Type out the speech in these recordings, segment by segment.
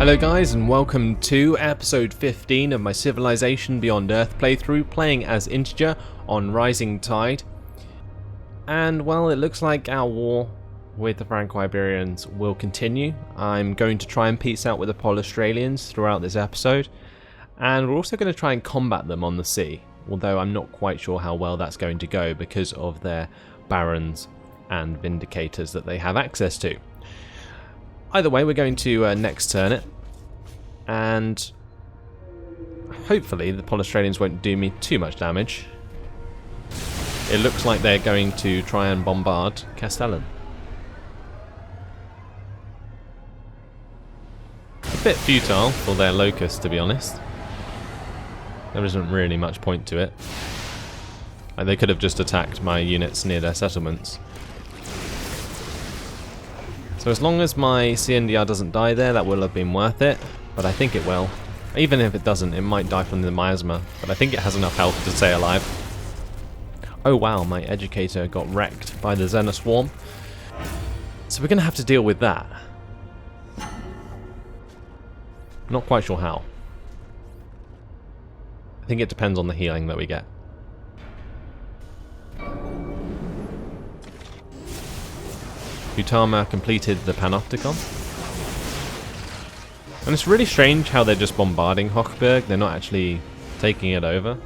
Hello guys, and welcome to episode 15 of my Civilization Beyond Earth playthrough, playing as Integer on Rising Tide. And well, it looks like our war with the Franco-Iberians will continue. I'm going to try and peace out with the Pol-Australians throughout this episode, and we're also going to try and combat them on the sea, although I'm not quite sure how well that's going to go because of their barons and vindicators that they have access to. Either way, we're going to next turn it, and hopefully the Pol-Australians won't do me too much damage. It looks like they're going to try and bombard Castellan. A bit futile for their locust, to be honest. There isn't really much point to it. Like, they could have just attacked my units near their settlements. So as long as my CNDR doesn't die there, that will have been worth it, but I think it will. Even if it doesn't, it might die from the miasma, but I think it has enough health to stay alive. Oh wow, my educator got wrecked by the Xenoswarm. So we're going to have to deal with that. Not quite sure how. I think it depends on the healing that we get. Utama completed the Panopticon. And it's really strange how they're just bombarding Hochberg, they're not actually taking it over.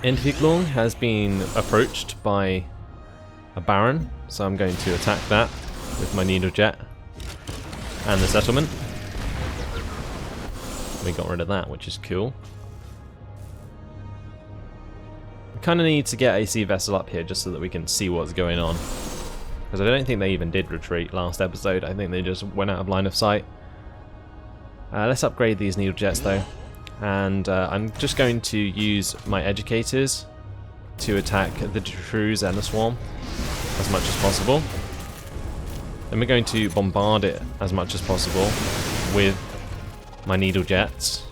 Entwicklung has been approached by a baron, so I'm going to attack that with my needle jet and the settlement. We got rid of that, which is cool. We kind of need to get a sea vessel up here just so that we can see what's going on. Because I don't think they even did retreat last episode, I think they just went out of line of sight. Let's upgrade these needle jets though. And I'm just going to use my educators to attack the true Xenoswarm as much as possible. Then we're going to bombard it as much as possible with my needle jets,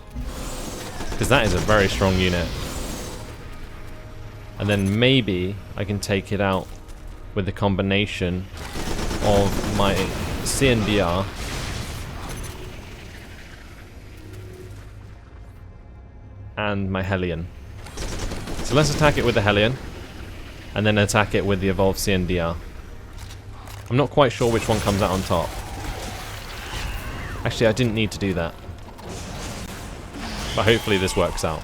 because that is a very strong unit. And then maybe I can take it out with the combination of my CNDR and my Hellion. So let's attack it with the Hellion, and then attack it with the evolved CNDR. I'm not quite sure which one comes out on top. Actually, I didn't need to do that. But hopefully this works out.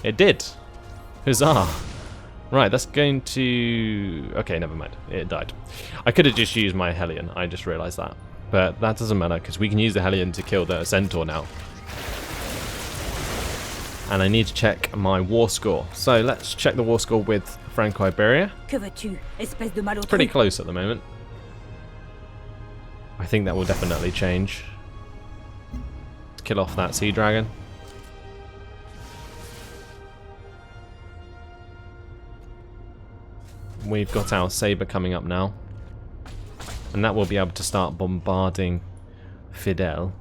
It did! Huzzah! Right, that's going to... Okay, never mind. It died. I could have just used my Hellion, I just realised that. But that doesn't matter, because we can use the Hellion to kill the Centaur now. And I need to check my war score. So let's check the war score with Franco-Iberia. It's pretty close at the moment. I think that will definitely change. Let's kill off that sea dragon. We've got our saber coming up now, and that will be able to start bombarding Fidel.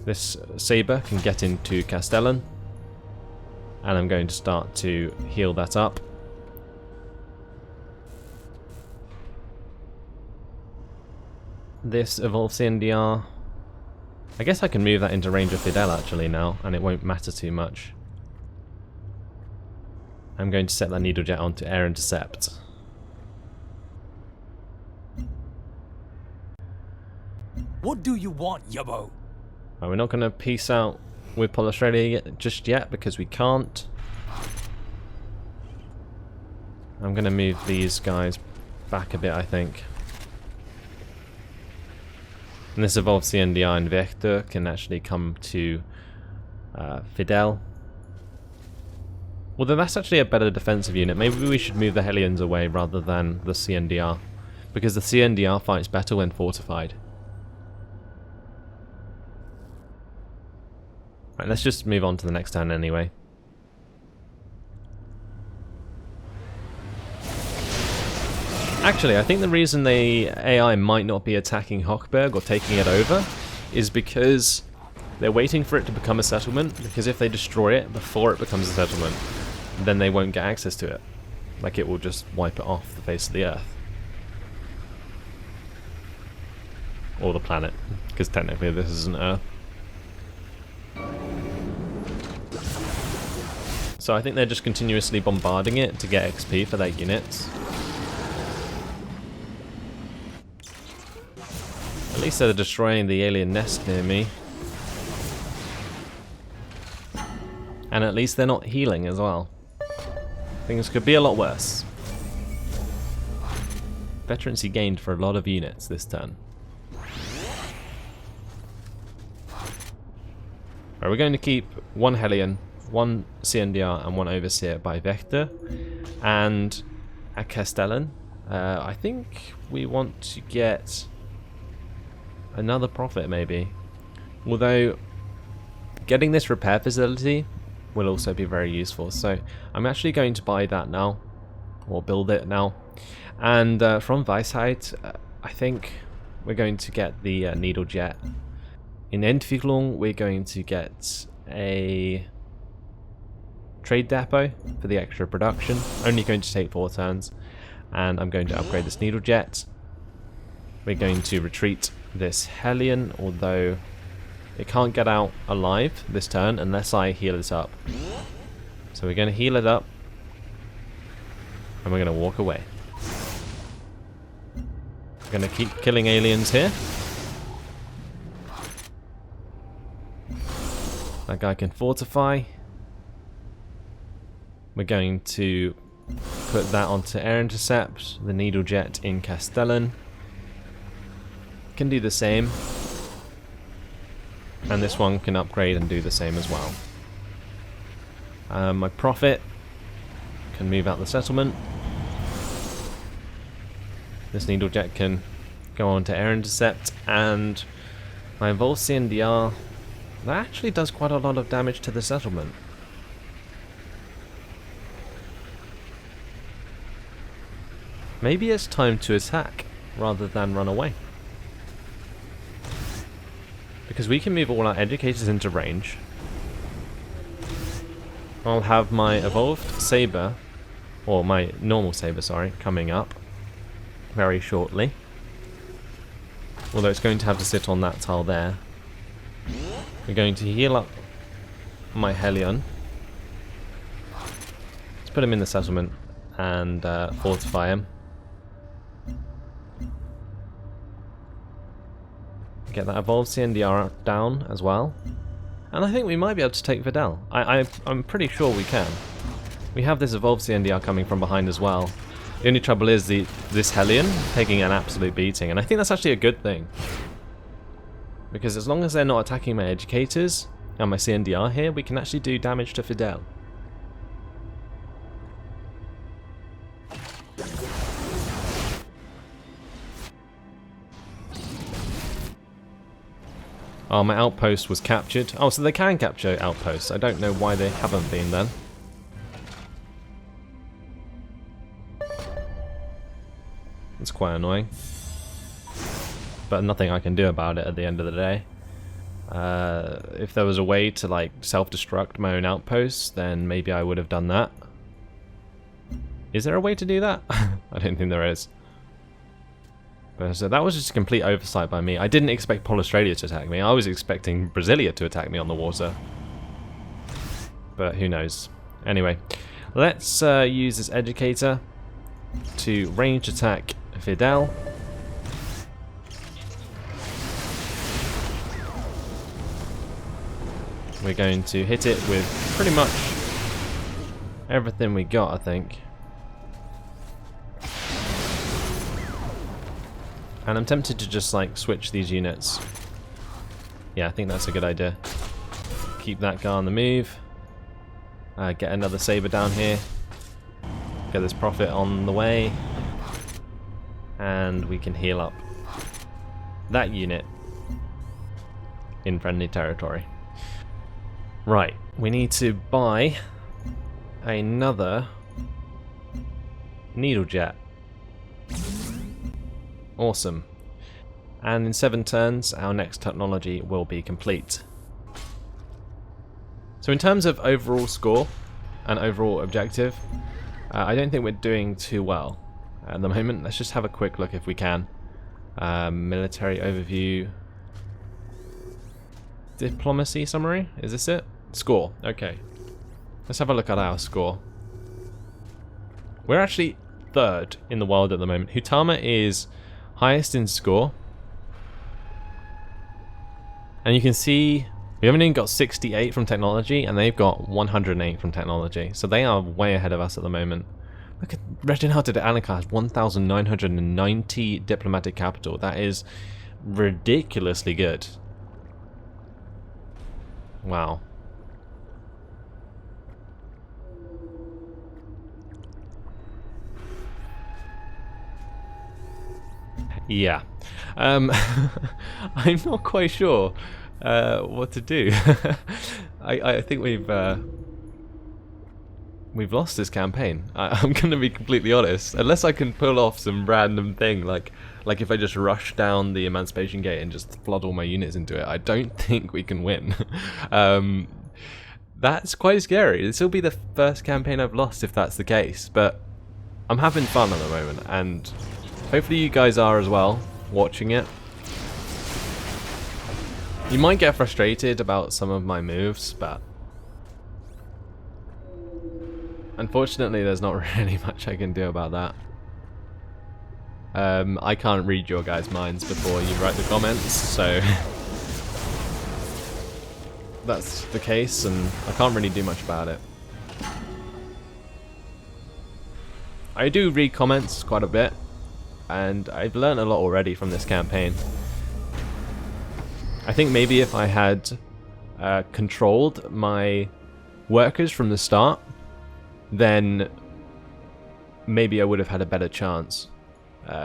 This saber can get into Castellan, and I'm going to start to heal that up. This evolved CNDR, I guess I can move that into range of Fidel actually now, and it won't matter too much. I'm going to set that needle jet onto air intercept. What do you want, Yabo? Right, we're not going to peace out with Pol-Australia just yet because we can't. I'm going to move these guys back a bit, I think. And this evolved CNDR and Vector can actually come to Fidel. Although that's actually a better defensive unit. Maybe we should move the Hellions away rather than the CNDR, because the CNDR fights better when fortified. Right, let's just move on to the next turn anyway. Actually, I think the reason the AI might not be attacking Hochberg or taking it over is because they're waiting for it to become a settlement, because if they destroy it before it becomes a settlement, then they won't get access to it. Like, it will just wipe it off the face of the earth. or the planet, because technically this isn't Earth. So I think they're just continuously bombarding it to get XP for their units. At least they're destroying the alien nest near me. And at least they're not healing as well. Things could be a lot worse. Veterancy gained for a lot of units this turn. Right, we're going to keep one Hellion, one CNDR and one Overseer by Vector. And a Castellan. I think we want to get another Prophet maybe. Although getting this repair facility will also be very useful. So I'm actually going to buy that now. Or build it now. And from Weisheit, I think we're going to get the Needle Jet. In Entwicklung, we're going to get a trade depot for the extra production. Only going to take 4 turns. And I'm going to upgrade this Needle Jet. We're going to retreat this Hellion, although it can't get out alive this turn unless I heal it up. So we're going to heal it up. And we're going to walk away. We're going to keep killing aliens here. That guy can fortify. We're going to put that onto air intercept. The Needle Jet in Castellan. Can do the same. And this one can upgrade and do the same as well. My Prophet can move out the settlement. This Needle Jet can go on to air intercept, and my Evolved CNDR, that actually does quite a lot of damage to the settlement. Maybe it's time to attack rather than run away. Because we can move all our educators into range. I'll have my Evolved Saber, or my normal Saber, sorry, coming up very shortly. Although it's going to have to sit on that tile there. We're going to heal up my Hellion. Let's put him in the settlement and fortify him. Get that Evolved CNDR down as well. And I think we might be able to take Vidal. I'm pretty sure we can. We have this Evolved CNDR coming from behind as well. The only trouble is this Hellion taking an absolute beating, and I think that's actually a good thing. Because as long as they're not attacking my educators and my CNDR here, we can actually do damage to Fidel. Oh, my outpost was captured. Oh, so they can capture outposts. I don't know why they haven't been then. It's quite annoying. But nothing I can do about it at the end of the day. If there was a way to like self-destruct my own outposts, then maybe I would have done that. Is there a way to do that? I don't think there is. But so that was just a complete oversight by me. I didn't expect Polistralia to attack me. I was expecting Brasilia to attack me on the water. But who knows. Anyway, let's use this educator to range attack Fidel. We're going to hit it with pretty much everything we got, I think. And I'm tempted to just like switch these units. Yeah, I think that's a good idea. Keep that guy on the move. Get another Saber down here. Get this Prophet on the way. And we can heal up that unit in friendly territory. Right, we need to buy another Needle Jet. Awesome. And in 7 turns, our next technology will be complete. So in terms of overall score and overall objective, I don't think we're doing too well at the moment. Let's just have a quick look if we can. Military overview. Diplomacy summary? Is this it? Score. Okay. Let's have a look at our score. We're actually 3rd in the world at the moment. Hutama is highest in score. And you can see we haven't even got 68 from technology, and they've got 108 from technology. So they are way ahead of us at the moment. Look at Reginaldo de Alencar has 1,990 diplomatic capital. That is ridiculously good. Wow. Yeah. I'm not quite sure what to do. I think we've lost this campaign. I'm going to be completely honest. Unless I can pull off some random thing, like if I just rush down the Emancipation Gate and just flood all my units into it, I don't think we can win. That's quite scary. This will be the first campaign I've lost if that's the case, but I'm having fun at the moment, and hopefully you guys are as well, watching it. You might get frustrated about some of my moves, but unfortunately there's not really much I can do about that. I can't read your guys' minds before you write the comments, so that's the case, and I can't really do much about it. I do read comments quite a bit, and I've learned a lot already from this campaign. I think maybe if I had controlled my workers from the start, then maybe I would have had a better chance,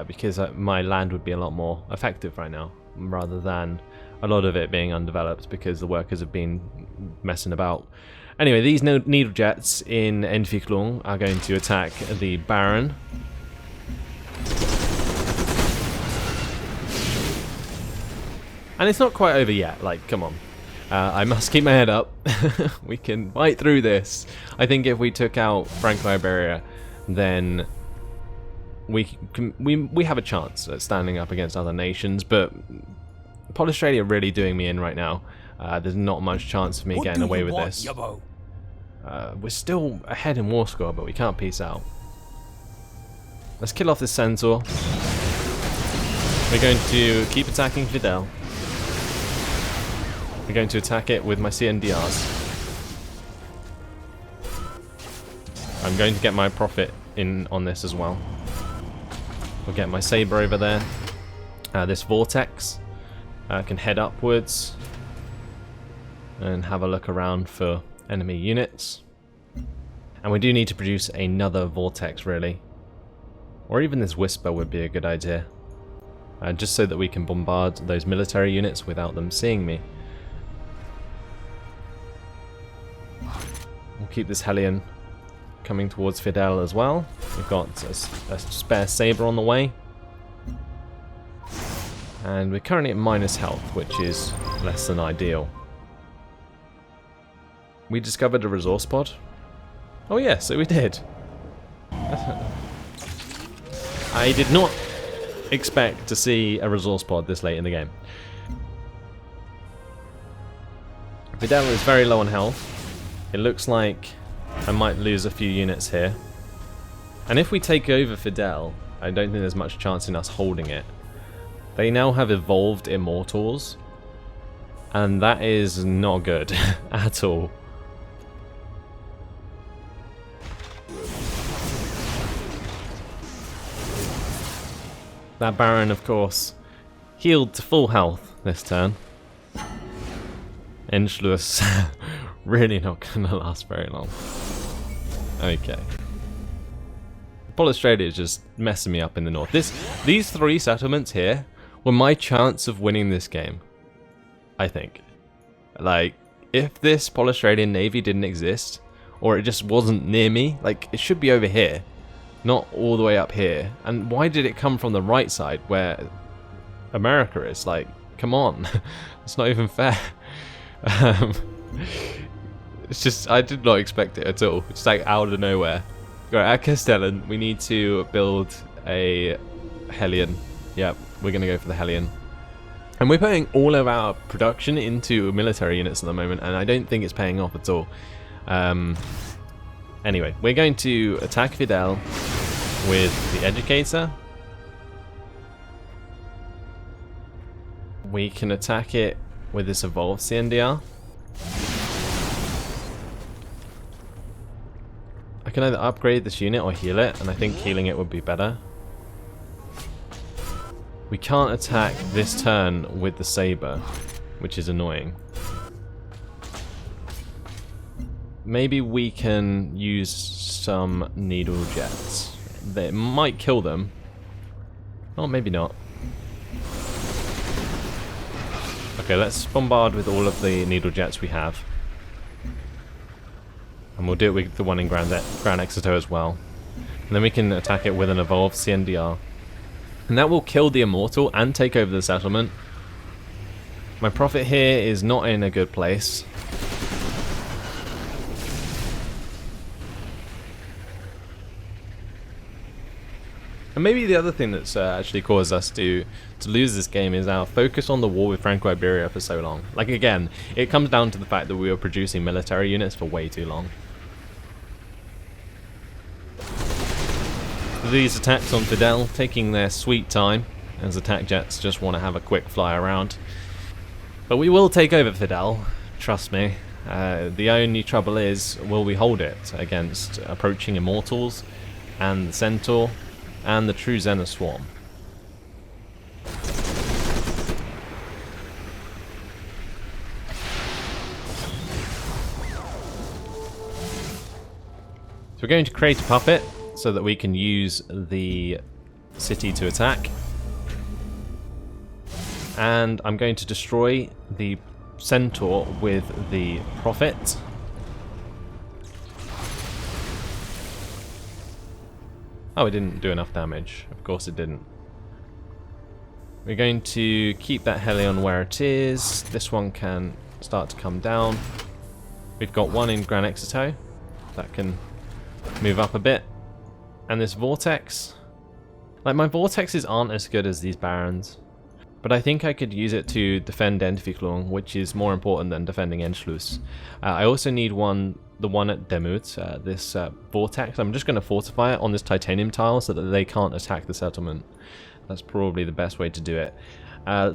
because my land would be a lot more effective right now, rather than a lot of it being undeveloped because the workers have been messing about. Anyway, these needle jets in Entwicklung are going to attack the Baron. And it's not quite over yet, like, come on. I must keep my head up. We can fight through this. I think if we took out Franco-Iberia, then we have a chance at standing up against other nations, but Australia really doing me in right now. There's not much chance of me getting away with this. We're still ahead in war score, but we can't peace out. Let's kill off this centaur. We're going to keep attacking Fidel. We're going to attack it with my CNDRs. I'm going to get my profit in on this as well. We'll get my saber over there. This vortex can head upwards and have a look around for enemy units. And we do need to produce another vortex, really. Or even this whisper would be a good idea. Just so that we can bombard those military units without them seeing me. We'll keep this Hellion coming towards Fidel as well. We've got a spare saber on the way. And we're currently at minus health, which is less than ideal. We discovered a resource pod. Oh yeah, so we did. I did not expect to see a resource pod this late in the game. Fidel is very low on health. It looks like I might lose a few units here. And if we take over Fidel, I don't think there's much chance in us holding it. They now have evolved immortals, and that is not good at all. That Baron, of course, healed to full health this turn. Entschluss, really not going to last very long. Okay. Australia is just messing me up in the north. These three settlements here were my chance of winning this game, I think. Like, if this Australian navy didn't exist, or it just wasn't near me, like, it should be over here, not all the way up here. And why did it come from the right side where America is? Like, come on. It's not even fair. It's just, I did not expect it at all. It's like out of nowhere. Right, at Castellan, we need to build a Hellion. Yep. we're going to go for the Hellion. And we're putting all of our production into military units at the moment, and I don't think it's paying off at all. Anyway, we're going to attack Fidel with the Educator. We can attack it with this evolved CNDR. I can either upgrade this unit or heal it, and I think healing it would be better. We can't attack this turn with the Saber, which is annoying. Maybe we can use some needle jets. They might kill them. Oh, maybe not. Okay, let's bombard with all of the needle jets we have. And we'll do it with the one in Grand Exeter as well. And then we can attack it with an evolved CNDR. And that will kill the Immortal and take over the settlement. My profit here is not in a good place. And maybe the other thing that's actually caused us to lose this game is our focus on the war with Franco-Iberia for so long. Like, again, it comes down to the fact that we were producing military units for way too long. These attacks on Fidel taking their sweet time, as attack jets just want to have a quick fly around. But we will take over Fidel, trust me. The only trouble is, will we hold it against approaching Immortals and the Centaur and the true Xena Swarm? So we're going to create a puppet so that we can use the city to attack. And I'm going to destroy the Centaur with the Prophet. Oh, it didn't do enough damage. Of course it didn't. We're going to keep that Helion where it is. This one can start to come down. We've got one in Gran Exeter that can move up a bit. And this Vortex, like, my Vortexes aren't as good as these Barons, but I think I could use it to defend Entwicklung, which is more important than defending Entschluss. I also need the one at Demut, this Vortex. I'm just going to fortify it on this titanium tile so that they can't attack the settlement. That's probably the best way to do it.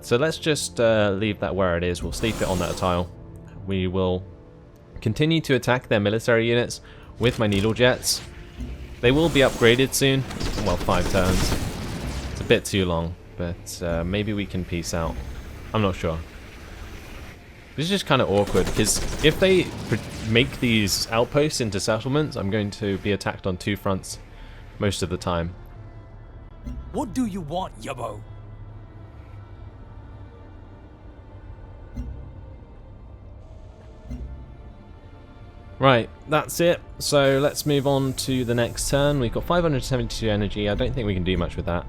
So let's just leave that where it is. We'll sleep it on that tile. We will continue to attack their military units with my needle jets. They will be upgraded soon. Well, 5 turns. It's a bit too long, but maybe we can peace out. I'm not sure. This is just kind of awkward, because if they make these outposts into settlements, I'm going to be attacked on 2 fronts most of the time. What do you want, Yabo? Right, that's it. So let's move on to the next turn. We've got 572 energy. I don't think we can do much with that.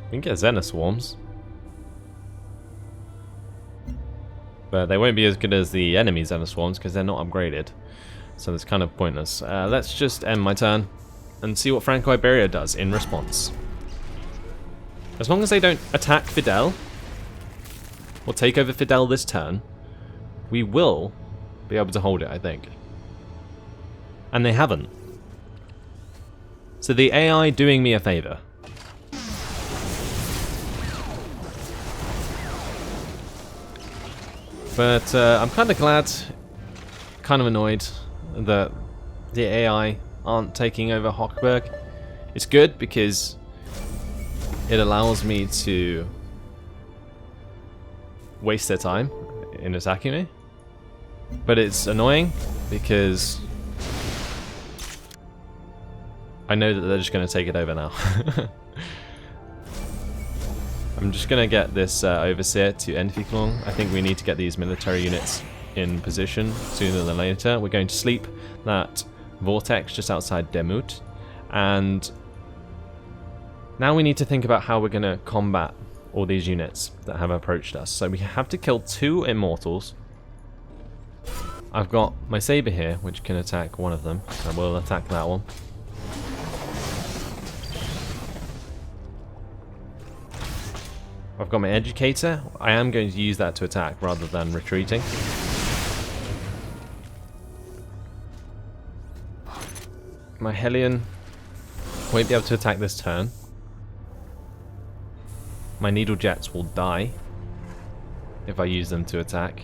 We can get Xena Swarms, but they won't be as good as the enemy Xena Swarms because they're not upgraded. So it's kind of pointless. Let's just end my turn and see what Franco-Iberia does in response. As long as they don't attack Fidel or take over Fidel this turn, we will be able to hold it, I think. And they haven't. So the AI doing me a favor. But I'm kind of glad, kind of annoyed that the AI aren't taking over Hochberg. It's good because it allows me to waste their time in attacking me. But it's annoying because I know that they're just going to take it over now. I'm just going to get this Overseer to Entwicklung. I think we need to get these military units in position sooner than later. We're going to sleep that Vortex just outside Demut. And now we need to think about how we're going to combat all these units that have approached us. So we have to kill 2 Immortals. I've got my Saber here, which can attack one of them. So we'll attack that one. I've got my educator. I am going to use that to attack rather than retreating. My Hellion won't be able to attack this turn. My needle jets will die if I use them to attack.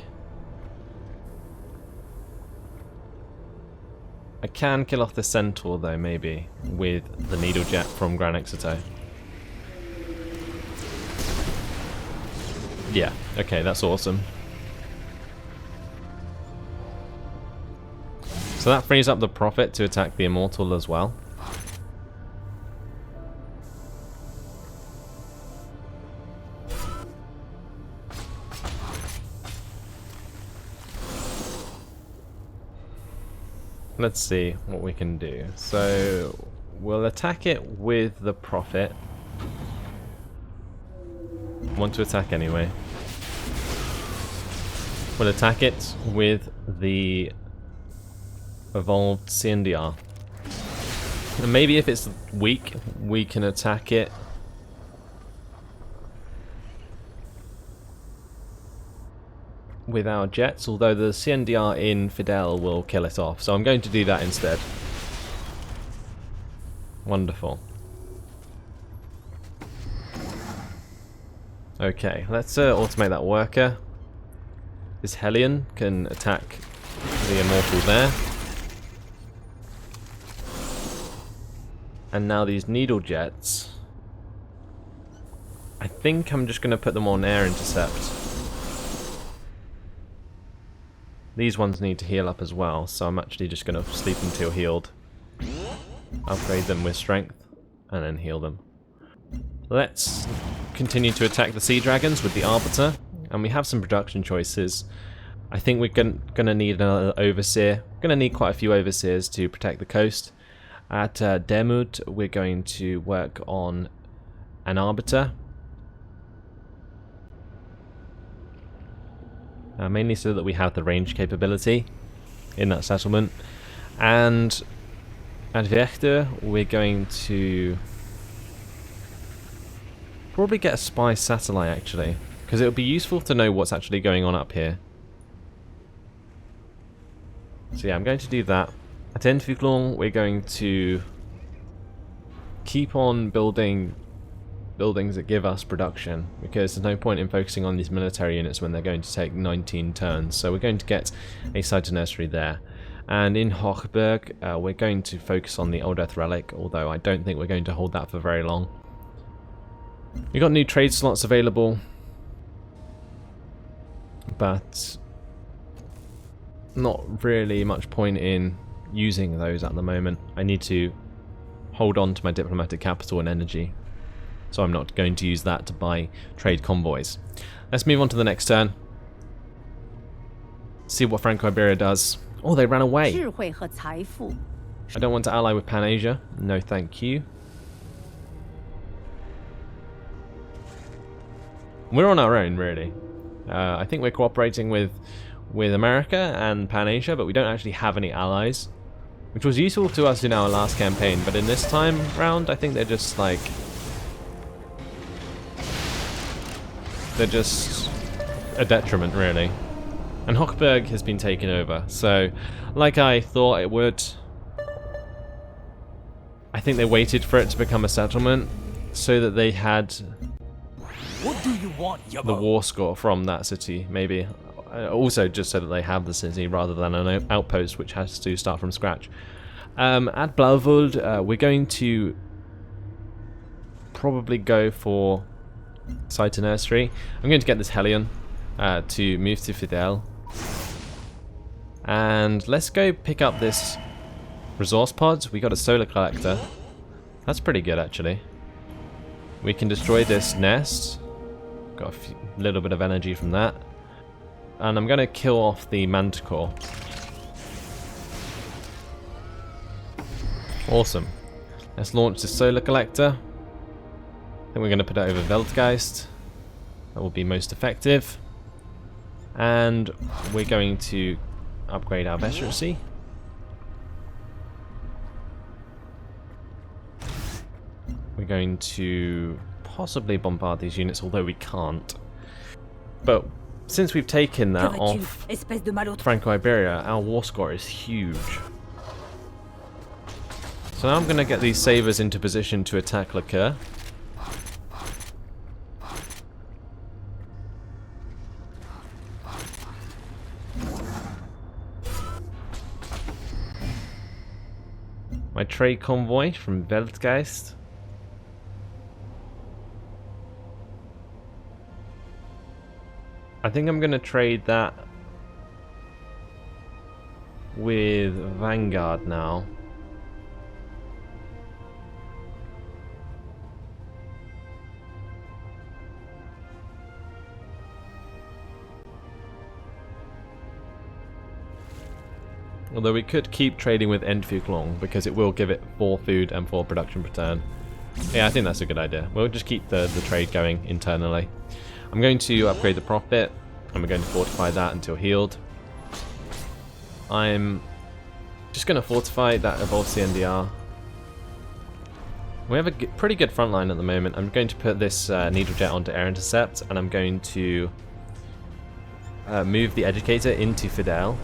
I can kill off the Centaur though, maybe, with the needle jet from Gran Exeter. Yeah, okay, that's awesome. So that frees up the Prophet to attack the Immortal as well. Let's see what we can do. So we'll attack it with the Prophet. Want to attack anyway. We'll attack it with the evolved CNDR. And maybe if it's weak, we can attack it with our jets, although the CNDR in Fidel will kill it off. So I'm going to do that instead. Wonderful. Okay, let's automate that worker. This Hellion can attack the Immortal there. And now these needle jets, I think I'm just going to put them on air intercept. These ones need to heal up as well, so I'm actually just going to sleep until healed. Upgrade them with strength, and then heal them. Let's continue to attack the Sea Dragons with the Arbiter, and we have some production choices. I think we're going to need another Overseer. We're going to need quite a few Overseers to protect the coast. At Demut, we're going to work on an Arbiter. Mainly so that we have the range capability in that settlement. And at Vechter, we're going to probably get a spy satellite, actually, because it would be useful to know what's actually going on up here. So yeah, I'm going to do that. At Entwicklung, we're going to keep on building buildings that give us production, because there's no point in focusing on these military units when they're going to take 19 turns. So we're going to get a site nursery there. And in Hochberg, we're going to focus on the Old Earth Relic, although I don't think we're going to hold that for very long. We've got new trade slots available, but not really much point in using those at the moment. I need to hold on to my diplomatic capital and energy, so I'm not going to use that to buy trade convoys. Let's move on to the next turn. See what Franco-Iberia does. Oh, they ran away. I don't want to ally with Pan-Asia. No, thank you. We're on our own, really. I think we're cooperating with America and Pan-Asia, but we don't actually have any allies, which was useful to us in our last campaign, but in this time round, I think they're just like... they're just a detriment, really. And Hochberg has been taken over, so like I thought it would, I think they waited for it to become a settlement so that they had What do you want, Yabo? the war score from that city, maybe. Also just so that they have the city rather than an outpost which has to start from scratch. At Blauvuld, we're going to probably go for site nursery. I'm going to get this Hellion to move to Fidel. And let's go pick up this resource pod. We got a solar collector. That's pretty good, actually. We can destroy this nest. Got a little bit of energy from that. And I'm going to kill off the Manticore. Awesome. Let's launch the solar collector. I think we're going to put it over Weltgeist. That will be most effective. And we're going to upgrade our veterancy. We're going to possibly bombard these units, although we can't. But since we've taken that off Franco-Iberia, our war score is huge. So now I'm going to get these sabres into position to attack Liqueur. My trade convoy from Weltgeist. I think I'm going to trade that with Vanguard now. Although we could keep trading with Entfuklong because it will give it 4 food and 4 production per turn. Yeah, I think that's a good idea. We'll just keep the trade going internally. I'm going to upgrade the profit, and we're going to fortify that until healed. I'm just going to fortify that evolved CNDR. We have a pretty good front line at the moment. I'm going to put this needle jet onto air intercept, and I'm going to move the educator into Fidel.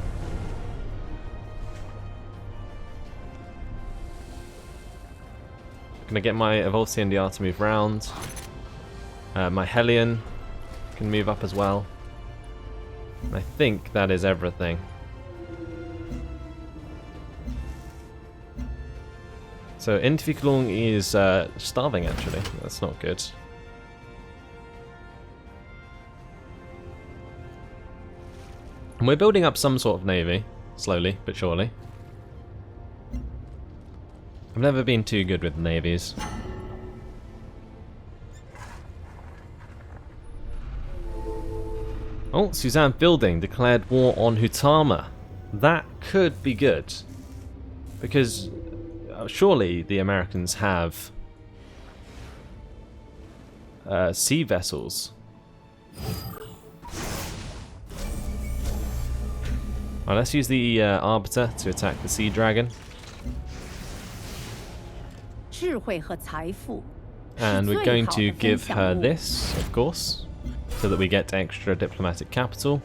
Gonna get my evolved CNDR to move round. My Hellion can move up as well. And I think that is everything. So Entwicklung is starving actually. That's not good. And we're building up some sort of navy, slowly but surely. I've never been too good with navies. Oh, Suzanne Fielding declared war on Hutama. That could be good. Because surely the Americans have sea vessels. Well, let's use the Arbiter to attack the Sea Dragon. And we're going to give her this, of course, so that we get extra diplomatic capital.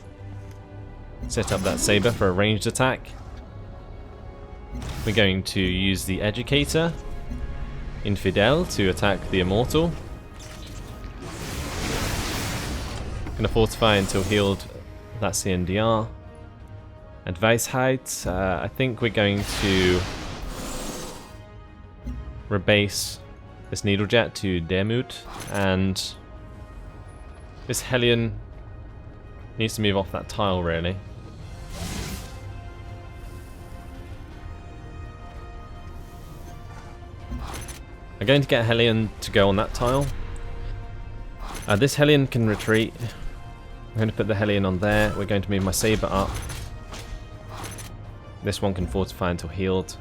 Set up that saber for a ranged attack. We're going to use the Educator, Infidel, to attack the Immortal. Gonna fortify until healed that CNDR. And Weisheit, I think we're going to rebase this Needlejet to Demut, and this Hellion needs to move off that tile really. I'm going to get Hellion to go on that tile. This Hellion can retreat. I'm going to put the Hellion on there. We're going to move my Saber up. This one can fortify until healed.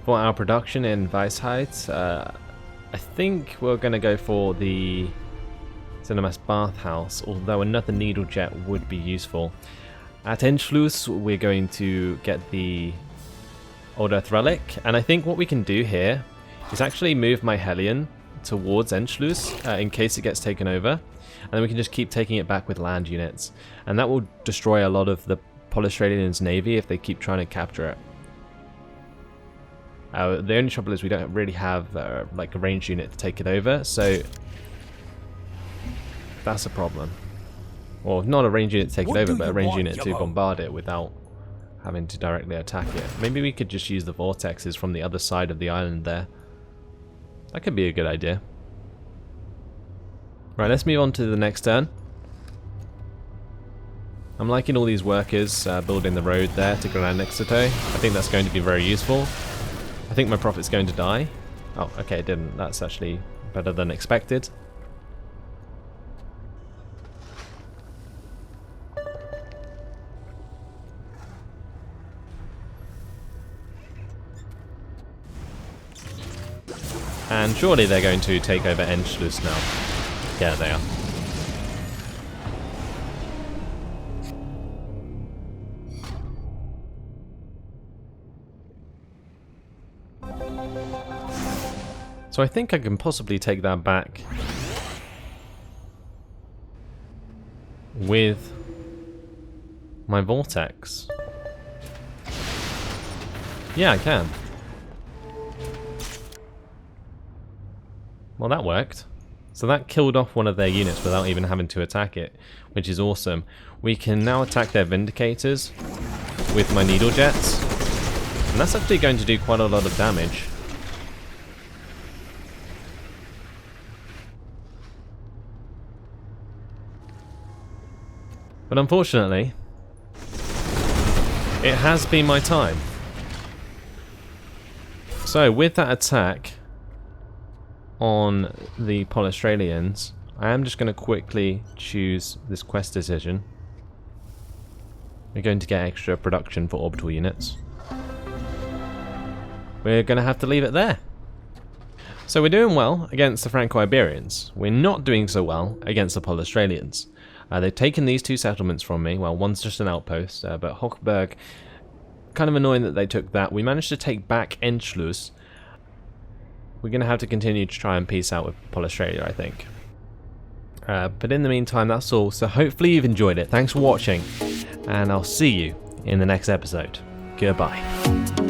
For our production in Weisheit, I think we're going to go for the Cinemas Bathhouse, although another Needlejet would be useful. At Entschluss, we're going to get the Old Earth Relic, and I think what we can do here is actually move my Hellion towards Entschluss in case it gets taken over, and then we can just keep taking it back with land units, and that will destroy a lot of the Polish-Australians' navy if they keep trying to capture it. The only trouble is we don't really have like a ranged unit to take it over, so that's a problem. Well, not a ranged unit to take it over, but a ranged unit to bombard it without having to directly attack it. Maybe we could just use the vortexes from the other side of the island there. That could be a good idea. Right, let's move on to the next turn. I'm liking all these workers building the road there to Gran Exito. I think that's going to be very useful. I think my profit's going to die. Oh, okay, it didn't. That's actually better than expected. And surely they're going to take over Entschluss now. Yeah, they are. So I think I can possibly take that back with my vortex. Yeah, I can. Well, that worked. So that killed off one of their units without even having to attack it, which is awesome. We can now attack their Vindicators with my needle jets, and that's actually going to do quite a lot of damage. But unfortunately, it has been my time. So with that attack on the Australians, I am just going to quickly choose this quest decision. We're going to get extra production for orbital units. We're going to have to leave it there. So we're doing well against the Franco-Iberians. We're not doing so well against the Australians. They've taken these two settlements from me. Well, one's just an outpost, but Hochberg, kind of annoying that they took that. We managed to take back Entschluss. We're going to have to continue to try and peace out with Australia, I think. But in the meantime, that's all. So hopefully you've enjoyed it. Thanks for watching, and I'll see you in the next episode. Goodbye.